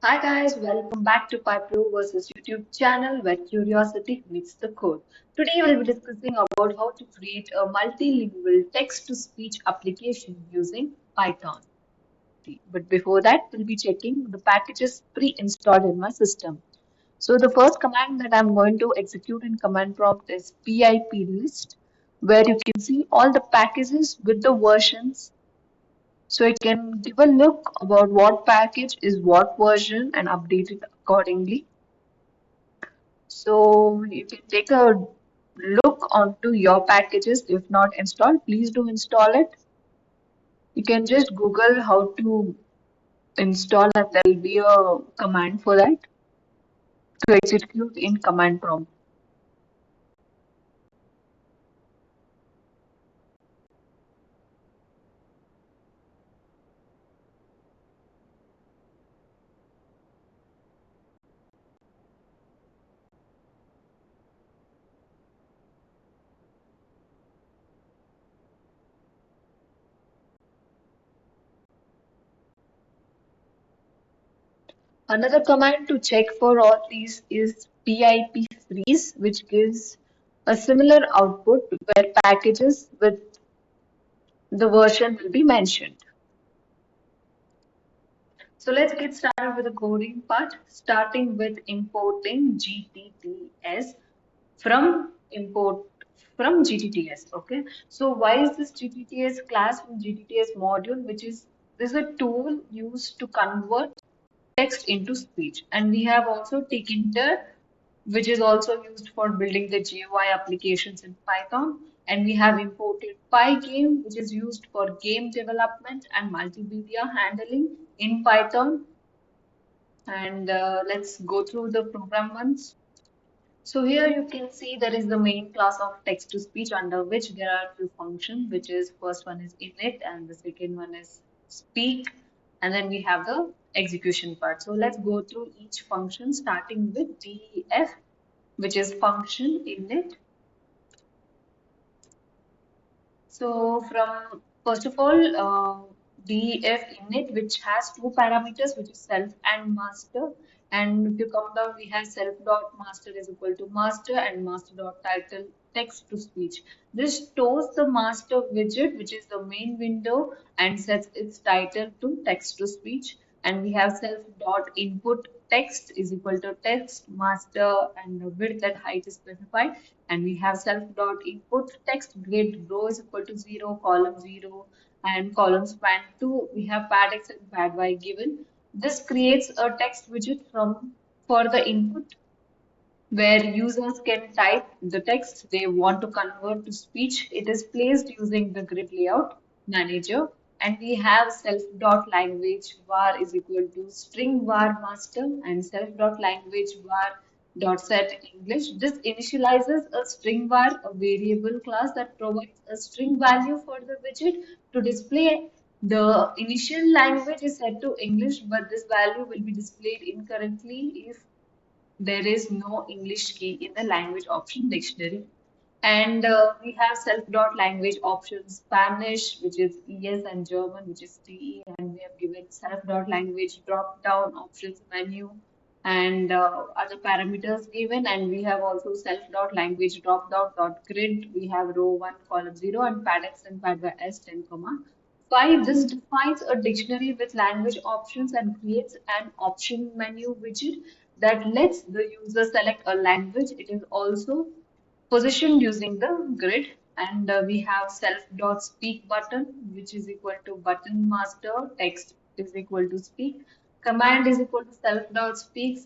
Hi guys, welcome back to Pypro versus YouTube channel where curiosity meets the code. Today we'll be discussing about how to create a multilingual text-to-speech application using Python. But before that, we'll be checking the packages pre-installed in my system. So the first command that I'm going to execute in command prompt is pip list, where you can see all the packages with the versions so it can give a look about what package is what version and update it accordingly. So you can take a look onto your packages. If not installed, please do install it. You can just Google how to install and there will be a command for that to execute in command prompt. Another command to check for all these is pip freeze, which gives a similar output where packages with the version will be mentioned. So let's get started with the coding part, starting with importing gTTS from import from gTTS. Okay, so why is this gTTS class from gTTS module, which is this is a tool used to convert text into speech, and we have also tkinter, which is also used for building the GUI applications in Python. And we have imported pygame, which is used for game development and multimedia handling in Python. And let's go through the program ones. So here you can see there is the main class of text to speech under which there are two functions, which is first one is init and the second one is speak. And then we have the execution part. So let's go through each function starting with def, which is function init. So from first of all, def init, which has two parameters, which is self and master. And if you come down, we have self dot master is equal to master and master dot title text to speech. This stores the master widget, which is the main window, and sets its title to text to speech. And we have self dot input text is equal to text master and the width and height is specified, and we have self dot input text grid row is equal to 0, column 0, and column span 2. We have pad x and pad y given. This creates a text widget from for the input where users can type the text they want to convert to speech. It is placed using the grid layout manager. And we have self dot language var is equal to string var master and self dot language var dot set English. This initializes a string var, a variable class that provides a string value for the widget to display. The initial language is set to English, but this value will be displayed incorrectly if there is no English key in the language option dictionary. And we have self-dot language options, Spanish, which is ES, and German, which is TE. And we have given self-dot language drop-down options menu and other parameters given. And we have also self-dot language drop-down dot grid. We have row 1, column 0, and pad x and pad y s 10, comma 5. This defines a dictionary with language options and creates an option menu widget that lets the user select a language. It is also positioned using the grid. And we have self dot speak button, which is equal to button master text is equal to speak. Command is equal to self dot speak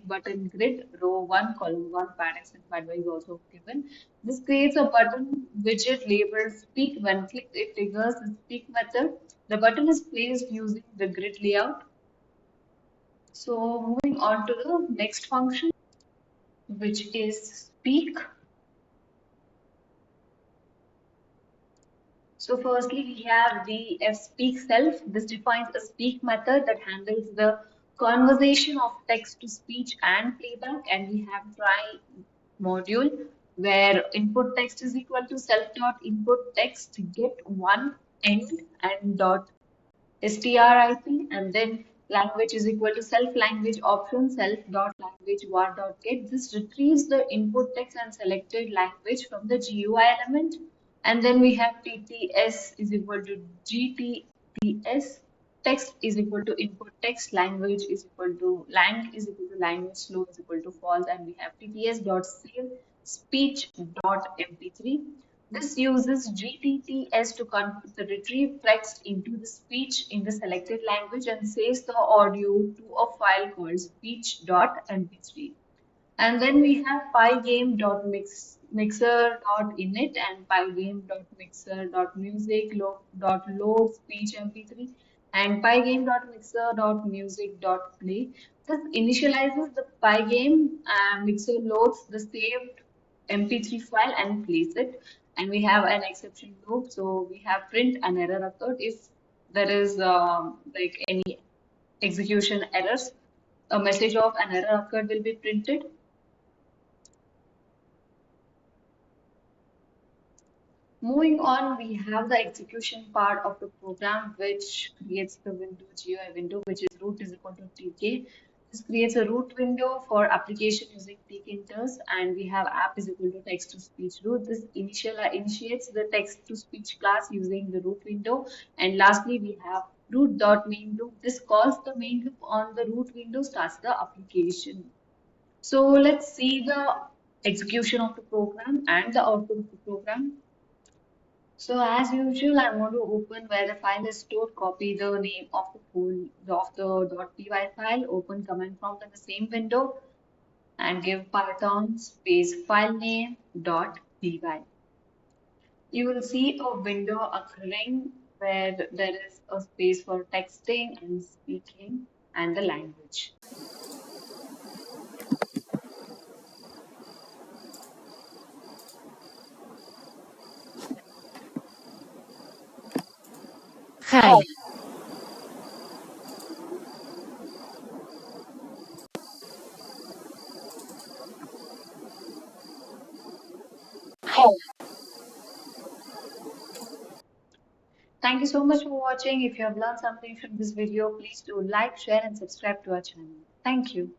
button grid row 1, column 1, pad x and pad y is also given. This creates a button widget labeled speak. When clicked, it triggers the speak method. The button is placed using the grid layout. So moving on to the next function, which is speak. So firstly, we have the speak self. This defines a speak method that handles the conversation of text to speech and playback. And we have try module where input text is equal to self dot input text get one end and dot strip, and then language is equal to self language option self dot language var dot get. This retrieves the input text and selected language from the GUI element. And then we have TTS is equal to gTTS. Text is equal to input text, language is equal to lang is equal to language, slow is equal to false, and we have TTS dot save speech dot mp3. This uses gTTS to convert the retrieved text into the speech in the selected language and saves the audio to a file called speech.mp3. And then we have pygame.mixer.init and pygame.mixer.music.load speech mp3 and pygame.mixer.music.play. This initializes the pygame and mixer loads the saved mp3 file and plays it. And we have an exception loop. So we have print an error occurred if there is like any execution errors. A message of an error occurred will be printed. Moving on, we have the execution part of the program which creates the window, GUI window, which is root is equal to tk. This creates a root window for application using tkinters, and we have app is equal to text to speech root. This initiates the text to speech class using the root window. And lastly, we have root.main loop. This calls the main loop on the root window, starts the application. So let's see the execution of the program and the output of the program. So as usual, I want to open where the file is stored, copy the name of the .py file, open command prompt in the same window, and give Python space file name .py. You will see a window occurring where there is a space for texting and speaking and the language. Hi. Thank you so much for watching. If you have learned something from this video, please do like, share, and subscribe to our channel. Thank you.